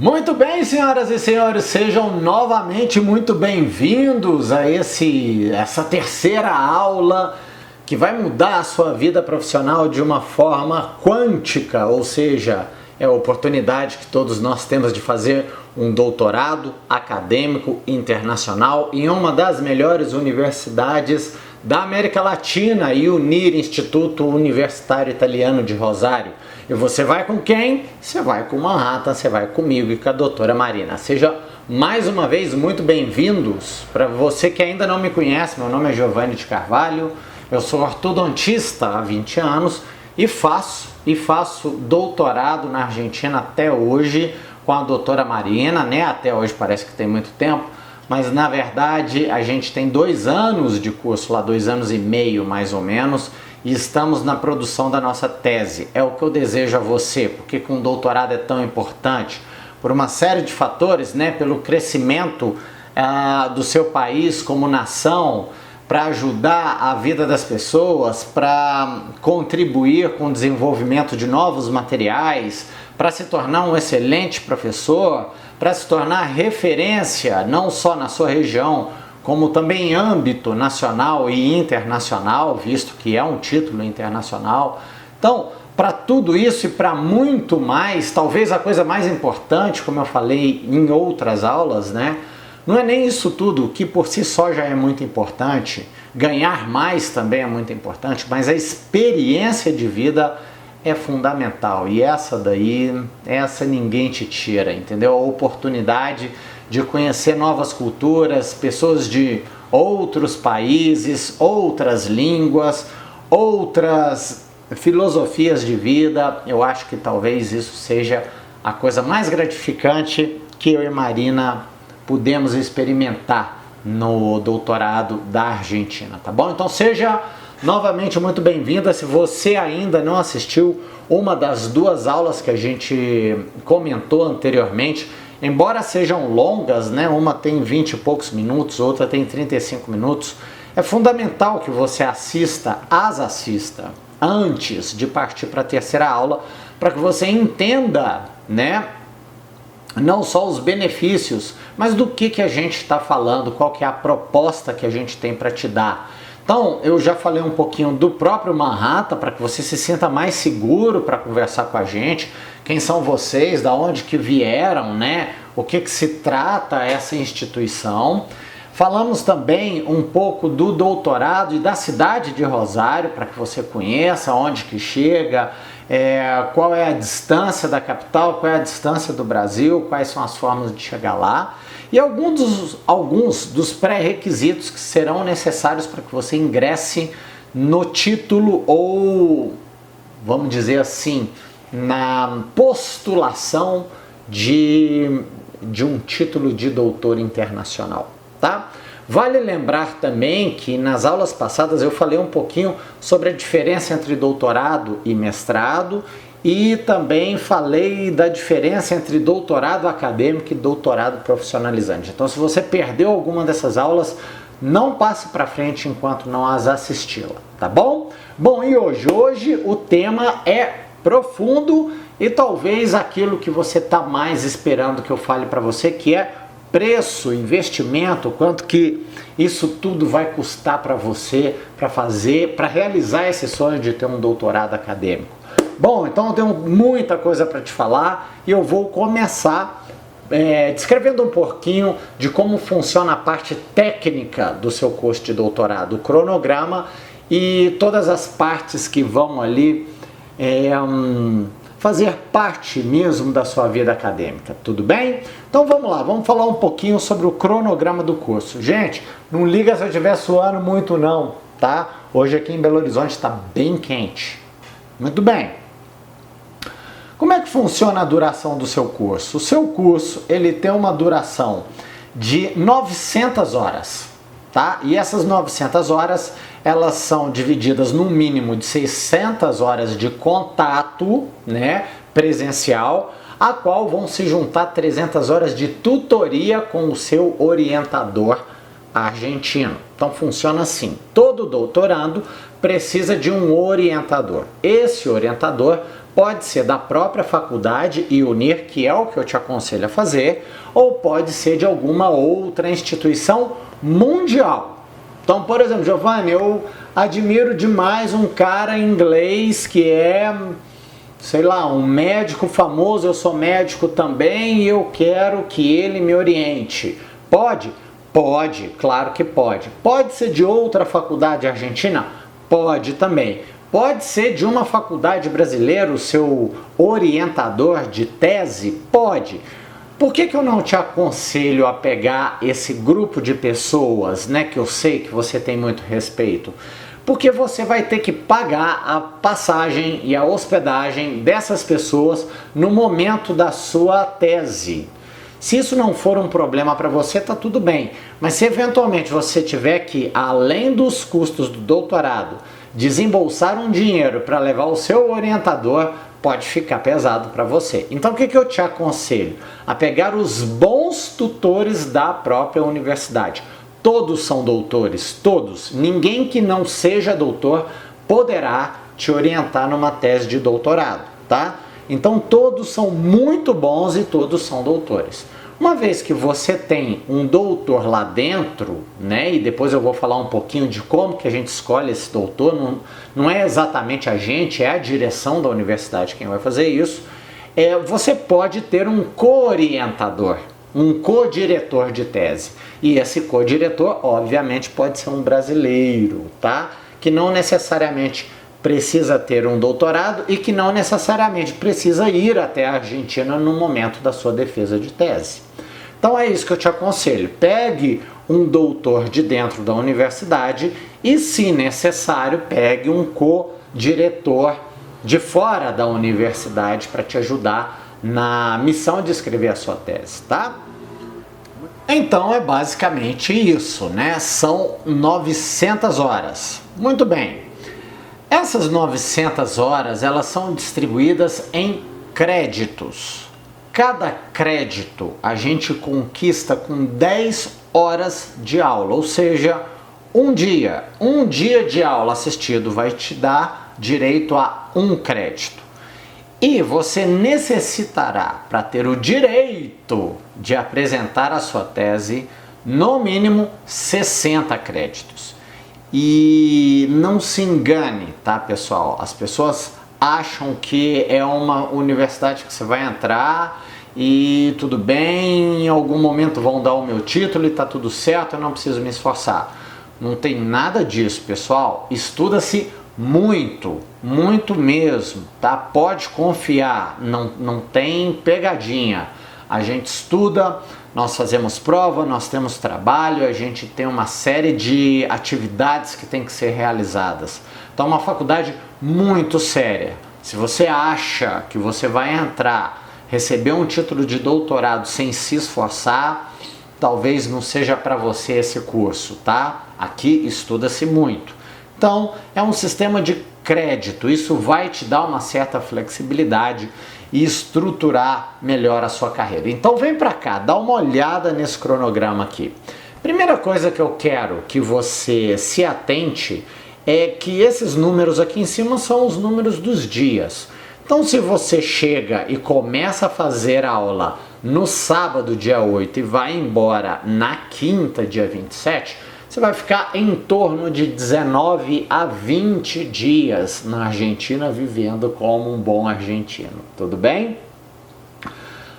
Muito bem, senhoras e senhores, sejam novamente muito bem-vindos a essa terceira aula que vai mudar a sua vida profissional de uma forma quântica, ou seja, é a oportunidade que todos nós temos de fazer um doutorado acadêmico internacional em uma das melhores universidades da América Latina, UNIR, Instituto Universitário Italiano de Rosário. E você vai com quem? Você vai com Manhattan, você vai comigo e com a doutora Marina. Seja mais uma vez muito bem-vindos. Para você que ainda não me conhece, meu nome é Giovanni de Carvalho, eu sou ortodontista há 20 anos e faço doutorado na Argentina até hoje com a doutora Marina, né? Até hoje parece que tem muito tempo, mas na verdade a gente tem 2 anos de curso lá, 2 anos e meio mais ou menos, e estamos na produção da nossa tese. É o que eu desejo a você, porque com o doutorado é tão importante, por uma série de fatores, né? Pelo crescimento do seu país como nação, para ajudar a vida das pessoas, para contribuir com o desenvolvimento de novos materiais, para se tornar um excelente professor, para se tornar referência não só na sua região, como também em âmbito nacional e internacional, visto que é um título internacional. Então, para tudo isso e para muito mais, talvez a coisa mais importante, como eu falei em outras aulas, né? Não é nem isso tudo, que por si só já é muito importante, ganhar mais também é muito importante, mas a experiência de vida é fundamental. E essa ninguém te tira, entendeu? A oportunidade de conhecer novas culturas, pessoas de outros países, outras línguas, outras filosofias de vida. Eu acho que talvez isso seja a coisa mais gratificante que eu e Marina pudemos experimentar no doutorado da Argentina, tá bom? Então seja novamente muito bem-vinda. Se você ainda não assistiu uma das 2 aulas que a gente comentou anteriormente, embora sejam longas, né? Uma tem 20 e poucos minutos, outra tem 35 minutos, é fundamental que você assista antes de partir para a terceira aula, para que você entenda, né? Não só os benefícios, mas do que a gente está falando, qual que é a proposta que a gente tem para te dar. Então, eu já falei um pouquinho do próprio Manhattan, para que você se sinta mais seguro para conversar com a gente. Quem são vocês, da onde que vieram, né? O que se trata essa instituição. Falamos também um pouco do doutorado e da cidade de Rosário, para que você conheça onde que chega, qual é a distância da capital, qual é a distância do Brasil, quais são as formas de chegar lá e alguns dos pré-requisitos que serão necessários para que você ingresse no título ou, vamos dizer assim, na postulação de um título de doutor internacional, tá? Vale lembrar também que nas aulas passadas eu falei um pouquinho sobre a diferença entre doutorado e mestrado e também falei da diferença entre doutorado acadêmico e doutorado profissionalizante. Então, se você perdeu alguma dessas aulas, não passe para frente enquanto não as assistiu, tá bom? Bom, e hoje o tema é profundo e talvez aquilo que você está mais esperando que eu fale para você, que é preço, investimento, quanto que isso tudo vai custar para você, para realizar esse sonho de ter um doutorado acadêmico. Bom, então eu tenho muita coisa para te falar e eu vou começar descrevendo um pouquinho de como funciona a parte técnica do seu curso de doutorado, o cronograma e todas as partes que vão ali fazer parte mesmo da sua vida acadêmica, tudo bem? Então vamos lá, vamos falar um pouquinho sobre o cronograma do curso. Gente, não liga se eu estiver suando muito não, tá? Hoje aqui em Belo Horizonte está bem quente. Muito bem. Como é que funciona a duração do seu curso? O seu curso, ele tem uma duração de 900 horas, tá? E essas 900 horas, elas são divididas num mínimo de 600 horas de contato, né, presencial, a qual vão se juntar 300 horas de tutoria com o seu orientador argentino. Então funciona assim: todo doutorando precisa de um orientador. Esse orientador pode ser da própria faculdade e UNIR, que é o que eu te aconselho a fazer, ou pode ser de alguma outra instituição mundial. Então, por exemplo, Giovanni, eu admiro demais um cara inglês que é, sei lá, um médico famoso, eu sou médico também e eu quero que ele me oriente. Pode? Pode, claro que pode. Pode ser de outra faculdade argentina? Pode também. Pode ser de uma faculdade brasileira, o seu orientador de tese? Pode. Por que eu não te aconselho a pegar esse grupo de pessoas, né, que eu sei que você tem muito respeito? Porque você vai ter que pagar a passagem e a hospedagem dessas pessoas no momento da sua tese. Se isso não for um problema para você, tá tudo bem. Mas se eventualmente você tiver que, além dos custos do doutorado, desembolsar um dinheiro para levar o seu orientador, pode ficar pesado para você. Então o que eu te aconselho? A pegar os bons tutores da própria universidade. Todos são doutores, todos. Ninguém que não seja doutor poderá te orientar numa tese de doutorado, tá? Então todos são muito bons e todos são doutores. Uma vez que você tem um doutor lá dentro, né, e depois eu vou falar um pouquinho de como que a gente escolhe esse doutor, não é exatamente a gente, é a direção da universidade quem vai fazer isso, você pode ter um co-orientador, um co-diretor de tese. E esse co-diretor, obviamente, pode ser um brasileiro, tá? Que não necessariamente precisa ter um doutorado e que não necessariamente precisa ir até a Argentina no momento da sua defesa de tese. Então é isso que eu te aconselho. Pegue um doutor de dentro da universidade e, se necessário, pegue um co-diretor de fora da universidade para te ajudar na missão de escrever a sua tese, tá? Então é basicamente isso, né? São 900 horas. Muito bem. Essas 900 horas, elas são distribuídas em créditos. Cada crédito a gente conquista com 10 horas de aula, ou seja, um dia de aula assistido vai te dar direito a um crédito. E você necessitará, para ter o direito de apresentar a sua tese, no mínimo 60 créditos. E não se engane, tá, pessoal? As pessoas acham que é uma universidade que você vai entrar e tudo bem, em algum momento vão dar o meu título e tá tudo certo, eu não preciso me esforçar. Não tem nada disso, pessoal. Estuda-se muito, muito mesmo, tá? Pode confiar, não tem pegadinha. A gente estuda, nós fazemos prova, nós temos trabalho, a gente tem uma série de atividades que tem que ser realizadas. Então é uma faculdade muito séria. Se você acha que você vai entrar, receber um título de doutorado sem se esforçar, talvez não seja para você esse curso, tá? Aqui estuda-se muito. Então é um sistema de crédito, isso vai te dar uma certa flexibilidade e estruturar melhor a sua carreira. Então vem para cá, dá uma olhada nesse cronograma aqui. Primeira coisa que eu quero que você se atente é que esses números aqui em cima são os números dos dias. Então se você chega e começa a fazer a aula no sábado, dia 8, e vai embora na quinta, dia 27, você vai ficar em torno de 19 a 20 dias na Argentina vivendo como um bom argentino. Tudo bem?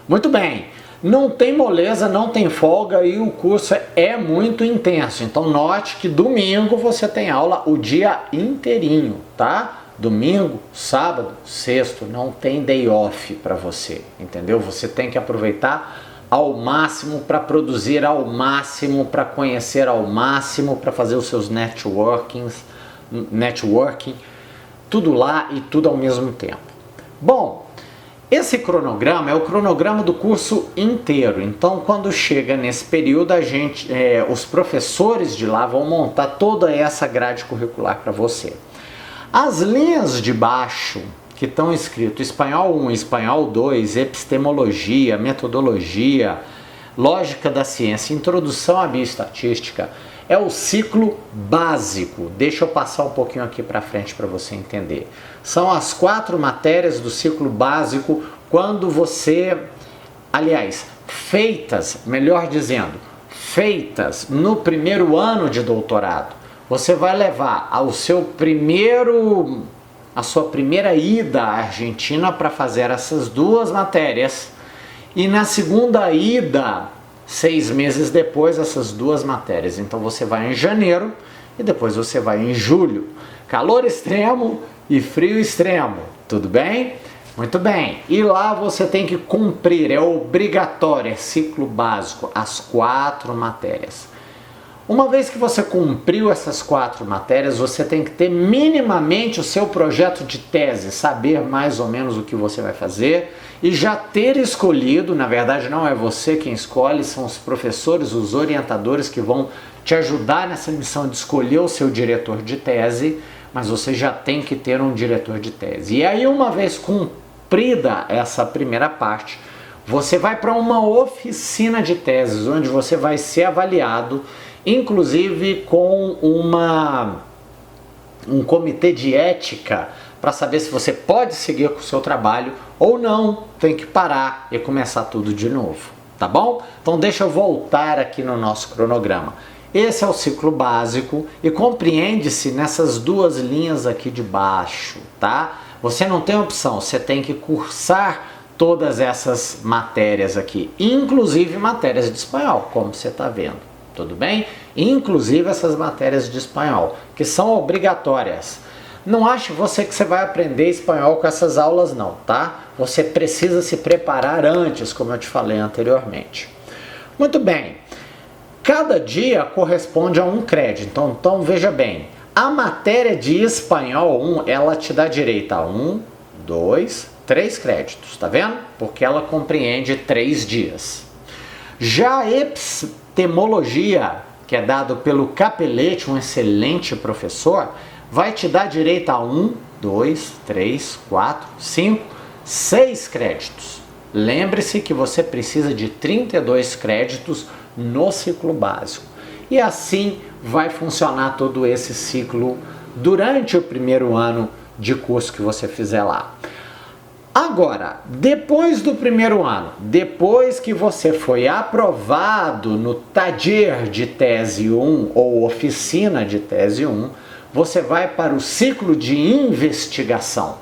Muito bem. Não tem moleza, não tem folga e o curso é muito intenso. Então note que domingo você tem aula o dia inteirinho, tá? Domingo, sábado, sexto, não tem day off para você, entendeu? Você tem que aproveitar ao máximo para produzir ao máximo, para conhecer ao máximo, para fazer os seus networking, tudo lá e tudo ao mesmo tempo. Bom, esse cronograma é o cronograma do curso inteiro. Então, quando chega nesse período, os professores de lá vão montar toda essa grade curricular para você. As linhas de baixo que estão escritos Espanhol 1, Espanhol 2, Epistemologia, Metodologia, Lógica da Ciência, Introdução à Bioestatística, é o ciclo básico. Deixa eu passar um pouquinho aqui para frente para você entender. São as 4 matérias do ciclo básico quando você, aliás, feitas, melhor dizendo, feitas no primeiro ano de doutorado. Você vai levar a sua primeira ida à Argentina para fazer essas 2 matérias e na segunda ida, 6 meses depois, essas 2 matérias. Então você vai em janeiro e depois você vai em julho. Calor extremo e frio extremo, tudo bem? Muito bem. E lá você tem que cumprir, é obrigatório, é ciclo básico, as 4 matérias. Uma vez que você cumpriu essas 4 matérias, você tem que ter minimamente o seu projeto de tese, saber mais ou menos o que você vai fazer e já ter escolhido, na verdade não é você quem escolhe, são os professores, os orientadores que vão te ajudar nessa missão de escolher o seu diretor de tese, mas você já tem que ter um diretor de tese. E aí, uma vez cumprida essa primeira parte, você vai para uma oficina de teses, onde você vai ser avaliado, inclusive com um comitê de ética para saber se você pode seguir com o seu trabalho ou não, tem que parar e começar tudo de novo, tá bom? Então deixa eu voltar aqui no nosso cronograma. Esse é o ciclo básico e compreende-se nessas 2 linhas aqui de baixo, tá? Você não tem opção, você tem que cursar todas essas matérias aqui, inclusive matérias de espanhol, como você está vendo. Tudo bem? Inclusive essas matérias de espanhol, que são obrigatórias. Não ache você que você vai aprender espanhol com essas aulas não, tá? Você precisa se preparar antes, como eu te falei anteriormente. Muito bem. Cada dia corresponde a um crédito. Então veja bem, a matéria de espanhol 1, ela te dá direito a 1, 2, 3 créditos, tá vendo? Porque ela compreende 3 dias. Já a epistemologia, que é dado pelo Capelletti, um excelente professor, vai te dar direito a 1, 2, 3, 4, 5, 6 créditos. Lembre-se que você precisa de 32 créditos no ciclo básico. E assim vai funcionar todo esse ciclo durante o primeiro ano de curso que você fizer lá. Agora, depois do primeiro ano, depois que você foi aprovado no taller de tese 1 ou oficina de tese 1, você vai para o ciclo de investigação.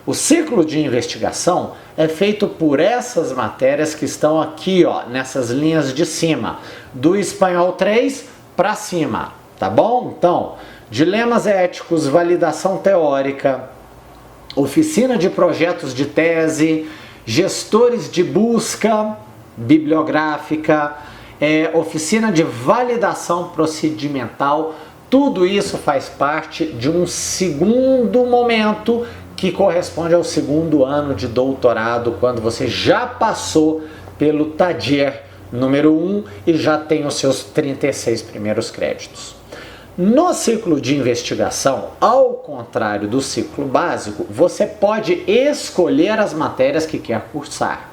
O ciclo de investigação é feito por essas matérias que estão aqui, ó, nessas linhas de cima, do espanhol 3 para cima, tá bom? Então, dilemas éticos, validação teórica, oficina de projetos de tese, gestores de busca bibliográfica, oficina de validação procedimental, tudo isso faz parte de um segundo momento que corresponde ao segundo ano de doutorado, quando você já passou pelo taller número 1 e já tem os seus 36 primeiros créditos. No ciclo de investigação, ao contrário do ciclo básico, você pode escolher as matérias que quer cursar.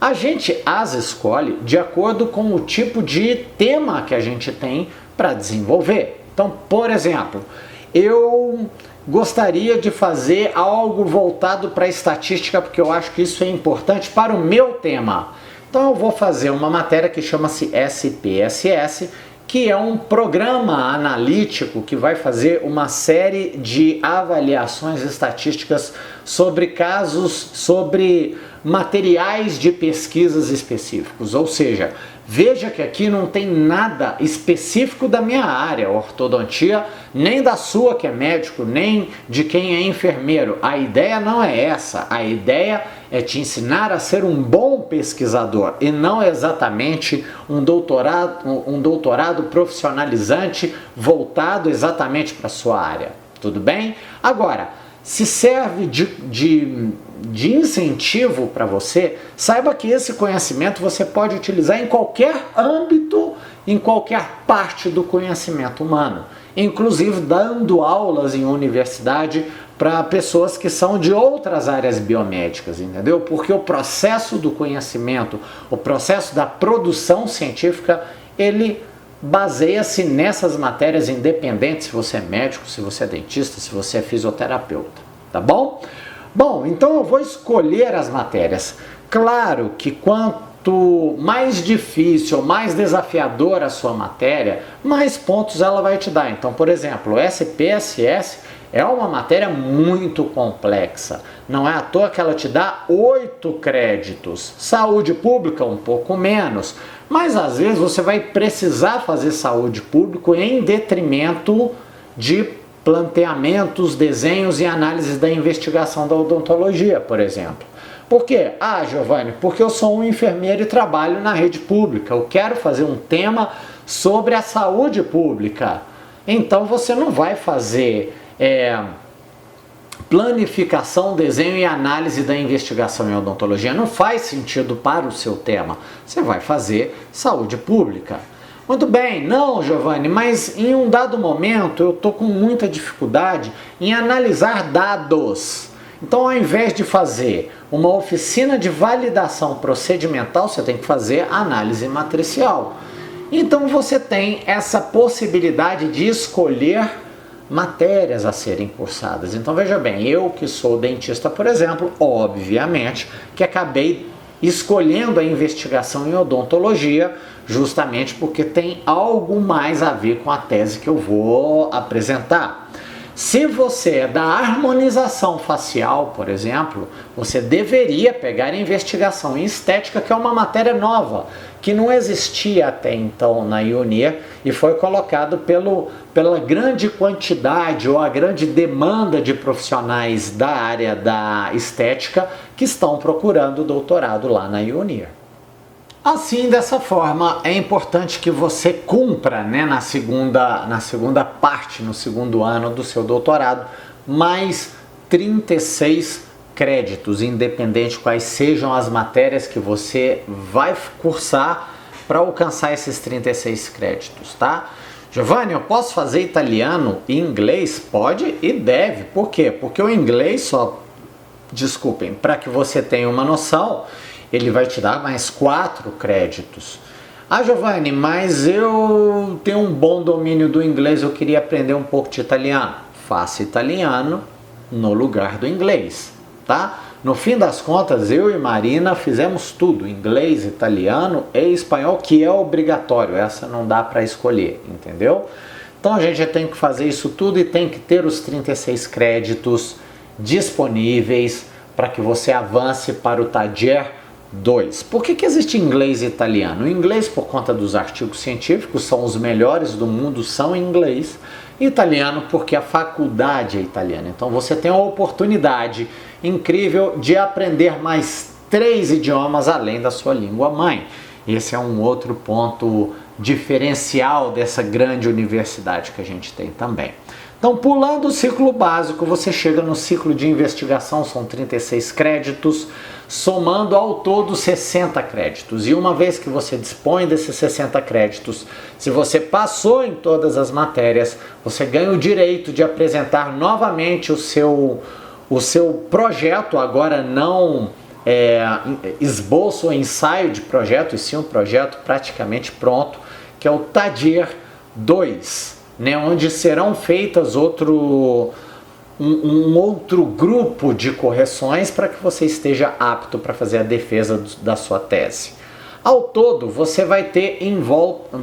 A gente as escolhe de acordo com o tipo de tema que a gente tem para desenvolver. Então, por exemplo, eu gostaria de fazer algo voltado para a estatística, porque eu acho que isso é importante para o meu tema. Então eu vou fazer uma matéria que chama-se SPSS, que é um programa analítico que vai fazer uma série de avaliações estatísticas sobre casos, sobre materiais de pesquisas específicos. Ou seja, veja que aqui não tem nada específico da minha área, ortodontia, nem da sua que é médico, nem de quem é enfermeiro. A ideia não é essa, a ideia é te ensinar a ser um bom pesquisador e não exatamente um doutorado profissionalizante voltado exatamente para a sua área. Tudo bem? Agora, se serve de incentivo para você, saiba que esse conhecimento você pode utilizar em qualquer âmbito em qualquer parte do conhecimento humano, inclusive dando aulas em universidade para pessoas que são de outras áreas biomédicas, entendeu? Porque o processo do conhecimento, o processo da produção científica, ele baseia-se nessas matérias independentes, se você é médico, se você é dentista, se você é fisioterapeuta, tá bom? Bom, então eu vou escolher as matérias. Claro que quanto mais difícil, mais desafiadora a sua matéria, mais pontos ela vai te dar. Então, por exemplo, o SPSS é uma matéria muito complexa. Não é à toa que ela te dá 8 créditos. Saúde pública, um pouco menos. Mas às vezes você vai precisar fazer saúde pública em detrimento de planteamentos, desenhos e análises da investigação da odontologia, por exemplo. Por quê? Ah, Giovanni, porque eu sou um enfermeiro e trabalho na rede pública. Eu quero fazer um tema sobre a saúde pública. Então você não vai fazer planificação, desenho e análise da investigação em odontologia. Não faz sentido para o seu tema. Você vai fazer saúde pública. Muito bem, não, Giovanni, mas em um dado momento eu estou com muita dificuldade em analisar dados. Então, ao invés de fazer uma oficina de validação procedimental, você tem que fazer análise matricial. Então, você tem essa possibilidade de escolher matérias a serem cursadas. Então, veja bem, eu que sou dentista, por exemplo, obviamente que acabei escolhendo a investigação em odontologia justamente porque tem algo mais a ver com a tese que eu vou apresentar. Se você é da harmonização facial, por exemplo, você deveria pegar a investigação em estética, que é uma matéria nova, que não existia até então na UNIR e foi colocado pela grande quantidade ou a grande demanda de profissionais da área da estética que estão procurando doutorado lá na UNIR. Assim, dessa forma, é importante que você cumpra, né, na segunda parte, no segundo ano do seu doutorado, mais 36 créditos, independente quais sejam as matérias que você vai cursar para alcançar esses 36 créditos, tá? Giovanni, eu posso fazer italiano e inglês? Pode e deve. Por quê? Porque o inglês desculpem, para que você tenha uma noção, ele vai te dar mais 4 créditos. Ah, Giovanni, mas eu tenho um bom domínio do inglês, eu queria aprender um pouco de italiano. Faça italiano no lugar do inglês, tá? No fim das contas, eu e Marina fizemos tudo, inglês, italiano e espanhol, que é obrigatório, essa não dá para escolher, entendeu? Então a gente tem que fazer isso tudo e tem que ter os 36 créditos disponíveis para que você avance para o Tajer 2. Por que existe inglês e italiano? O inglês, por conta dos artigos científicos, são os melhores do mundo, são em inglês. E italiano, porque a faculdade é italiana. Então você tem uma oportunidade incrível de aprender mais 3 idiomas além da sua língua mãe. Esse é um outro ponto diferencial dessa grande universidade que a gente tem também. Então, pulando o ciclo básico, você chega no ciclo de investigação, são 36 créditos, somando ao todo 60 créditos. E uma vez que você dispõe desses 60 créditos, se você passou em todas as matérias, você ganha o direito de apresentar novamente o seu projeto, agora não esboço ou ensaio de projeto, e sim um projeto praticamente pronto, que é o Tajer 2. Né, onde serão feitas um outro grupo de correções para que você esteja apto para fazer a defesa da sua tese. Ao todo, você vai ter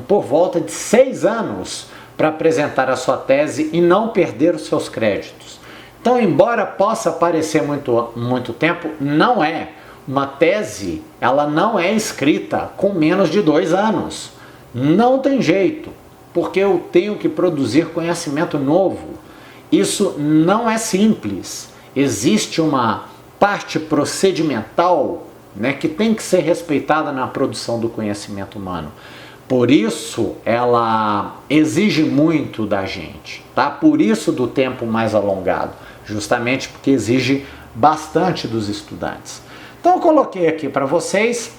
por volta de 6 anos para apresentar a sua tese e não perder os seus créditos. Então, embora possa parecer muito tempo, não é. Uma tese, ela não é escrita com menos de 2 anos. Não tem jeito. Porque eu tenho que produzir conhecimento novo. Isso não é simples. Existe uma parte procedimental, né, que tem que ser respeitada na produção do conhecimento humano. Por isso, ela exige muito da gente, tá? Por isso do tempo mais alongado, justamente porque exige bastante dos estudantes. Então eu coloquei aqui para vocês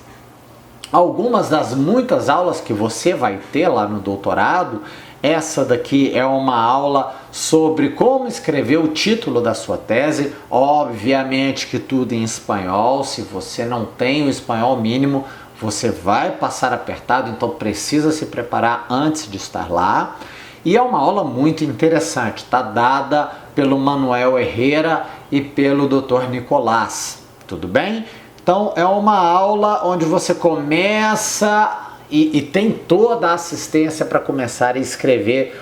algumas das muitas aulas que você vai ter lá no doutorado. Essa daqui é uma aula sobre como escrever o título da sua tese, obviamente que tudo em espanhol. Se você não tem o espanhol mínimo, você vai passar apertado, então precisa se preparar antes de estar lá. E é uma aula muito interessante, está dada pelo Manuel Herrera e pelo Dr. Nicolás, tudo bem? Então é uma aula onde você começa e tem toda a assistência para começar a escrever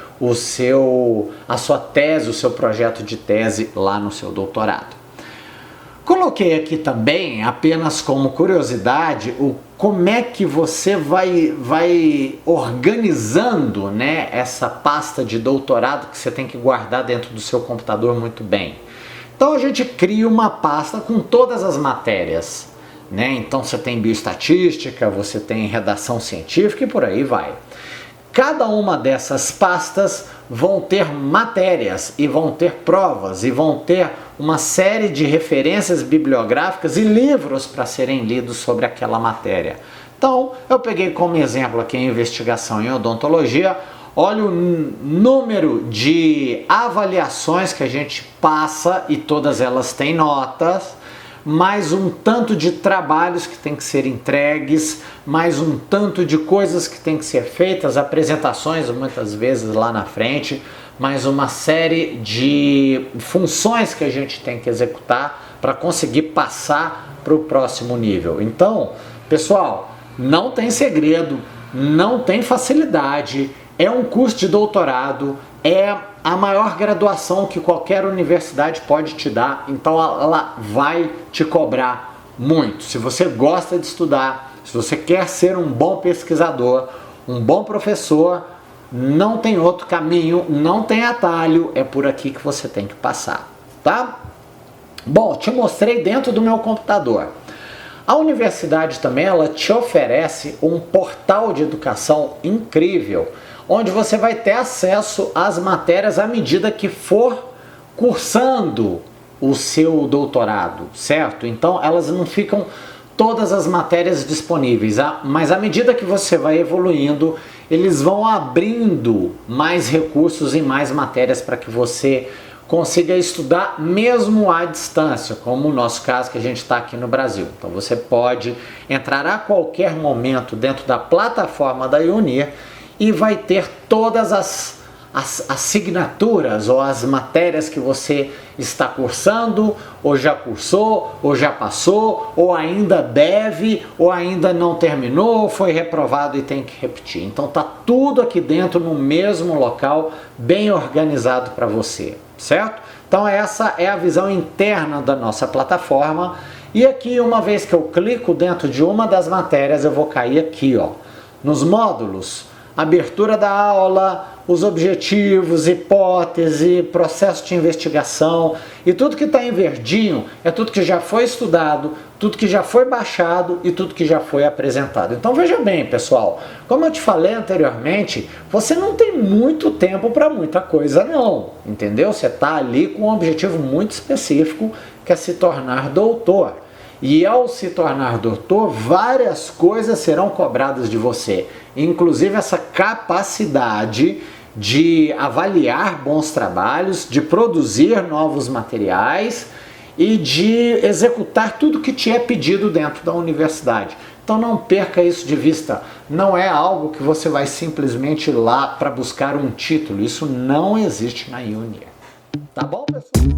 a sua tese, o seu projeto de tese lá no seu doutorado. Coloquei aqui também, apenas como curiosidade, como é que você vai organizando, né, essa pasta de doutorado que você tem que guardar dentro do seu computador muito bem. Então a gente cria uma pasta com todas as matérias, né? Então você tem bioestatística, você tem redação científica e por aí vai. Cada uma dessas pastas vão ter matérias e vão ter provas e vão ter uma série de referências bibliográficas e livros para serem lidos sobre aquela matéria. Então, eu peguei como exemplo aqui a investigação em odontologia. Olha o número de avaliações que a gente passa e todas elas têm notas, mais um tanto de trabalhos que tem que ser entregues, mais um tanto de coisas que tem que ser feitas, apresentações muitas vezes lá na frente, mais uma série de funções que a gente tem que executar para conseguir passar para o próximo nível. Então, pessoal, não tem segredo, não tem facilidade, é um curso de doutorado, é a maior graduação que qualquer universidade pode te dar, então ela vai te cobrar muito. Se você gosta de estudar, se você quer ser um bom pesquisador, um bom professor, não tem outro caminho, não tem atalho, é por aqui que você tem que passar, tá? Bom, te mostrei dentro do meu computador. A universidade também, ela te oferece um portal de educação incrível, onde você vai ter acesso às matérias à medida que for cursando o seu doutorado, certo? Então elas não ficam todas as matérias disponíveis, mas à medida que você vai evoluindo, eles vão abrindo mais recursos e mais matérias para que você consiga estudar mesmo à distância, como o nosso caso que a gente está aqui no Brasil. Então você pode entrar a qualquer momento dentro da plataforma da UNIR e vai ter todas as assinaturas ou as matérias que você está cursando, ou já cursou, ou já passou, ou ainda deve, ou ainda não terminou, ou foi reprovado e tem que repetir. Então tá tudo aqui dentro no mesmo local, bem organizado para você, certo? Então essa é a visão interna da nossa plataforma. E aqui, uma vez que eu clico dentro de uma das matérias, eu vou cair aqui, ó, nos módulos. Abertura da aula, os objetivos, hipótese, processo de investigação, e tudo que está em verdinho é tudo que já foi estudado, tudo que já foi baixado e tudo que já foi apresentado. Então veja bem, pessoal, como eu te falei anteriormente, você não tem muito tempo para muita coisa não, entendeu? Você está ali com um objetivo muito específico, que é se tornar doutor. E ao se tornar doutor, várias coisas serão cobradas de você, inclusive essa capacidade de avaliar bons trabalhos, de produzir novos materiais e de executar tudo que te é pedido dentro da universidade. Então não perca isso de vista, não é algo que você vai simplesmente ir lá para buscar um título, isso não existe na UNIR. Tá bom, pessoal?